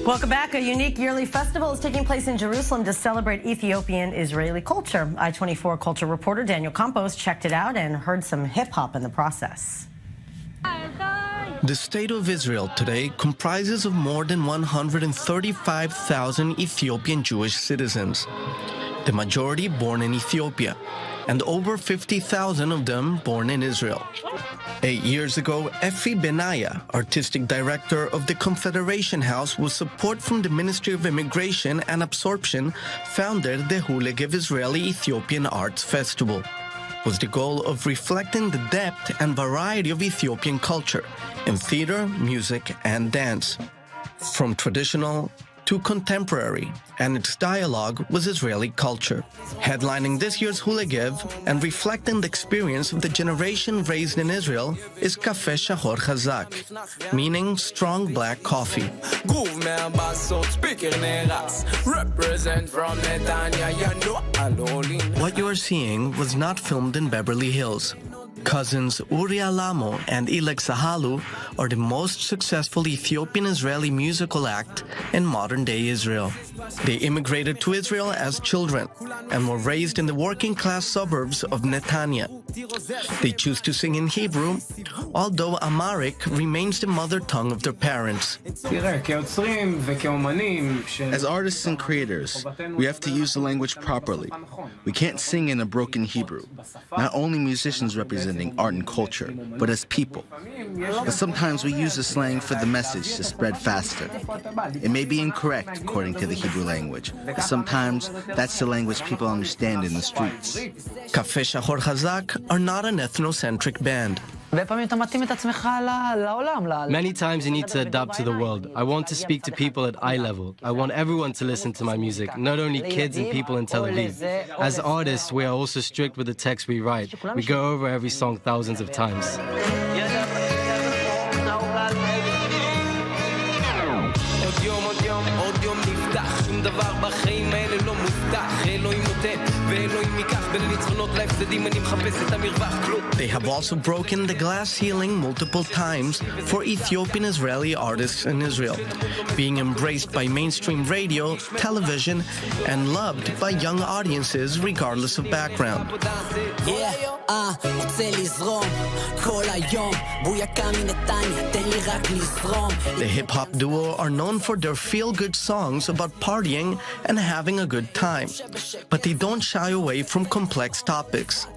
Welcome back. A unique yearly festival is taking place in Jerusalem to celebrate Ethiopian-Israeli culture. I-24 culture reporter Daniel Campos checked it out and heard some hip-hop in the process. The State of Israel today comprises of more than 135,000 Ethiopian Jewish citizens, the majority born in Ethiopia, and over 50,000 of them born in Israel. 8 years ago, Effi Benaya, artistic director of the Confederation House with support from the Ministry of Immigration and Absorption, founded the Hulegev Israeli-Ethiopian Arts Festival, with the goal of reflecting the depth and variety of Ethiopian culture in theater, music, and dance, from traditional to contemporary, and its dialogue with Israeli culture. Headlining this year's Hulegev and reflecting the experience of the generation raised in Israel is Cafe Shahor Chazak, meaning strong black coffee. What you are seeing was not filmed in Beverly Hills. Cousins Uri Alamo and Ilek Sahalu are the most successful Ethiopian-Israeli musical act in modern-day Israel. They immigrated to Israel as children and were raised in the working-class suburbs of Netanya. They choose to sing in Hebrew, although Amharic remains the mother tongue of their parents. As artists and creators, we have to use the language properly. We can't sing in a broken Hebrew. Not only musicians representing art and culture, but as people. But sometimes we use the slang for the message to spread faster. It may be incorrect according to the Hebrew language, but sometimes that's the language people understand in the streets. Cafe Shahor Chazak are not an ethnocentric band. Many times you need to adapt to the world. I want to speak to people at eye level. I want everyone to listen to my music, not only kids and people in Tel Aviv. As artists, we are also strict with the text we write. We go over every song thousands of times. They have also broken the glass ceiling multiple times for Ethiopian-Israeli artists in Israel, being embraced by mainstream radio, television, and loved by young audiences regardless of background. The hip-hop duo are known for their feel-good songs about partying and having a good time, but they don't shy away from complex topics,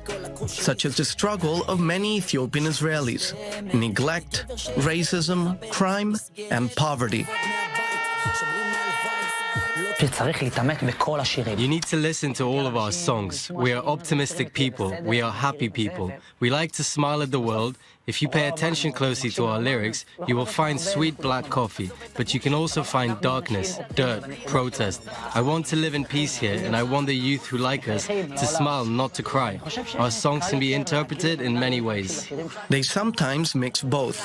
such as the struggle of many Ethiopian Israelis, neglect, racism, crime, and poverty. You need to listen to all of our songs. We are optimistic people. We are happy people. We like to smile at the world. If you pay attention closely to our lyrics, you will find sweet black coffee, but you can also find darkness, dirt, protest. I want to live in peace here, and I want the youth who like us to smile, not to cry. Our songs can be interpreted in many ways. They sometimes mix both,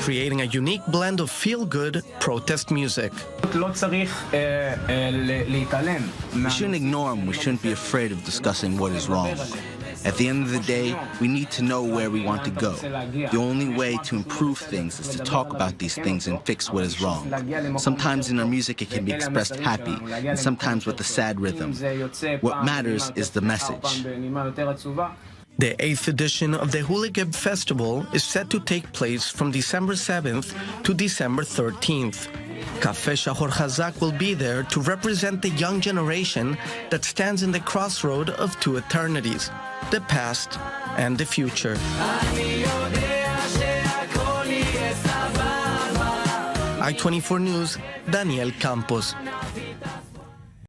creating a unique blend of feel-good protest music. We shouldn't ignore them. We shouldn't be afraid of discussing what is wrong. At the end of the day, we need to know where we want to go. The only way to improve things is to talk about these things and fix what is wrong. Sometimes in our music it can be expressed happy, and sometimes with a sad rhythm. What matters is the message. The 8th edition of the Hulegev Festival is set to take place from December 7th to December 13th. Cafe Shahor Chazak will be there to represent the young generation that stands in the crossroad of two eternities, the past and the future. I-24 News, Daniel Campos.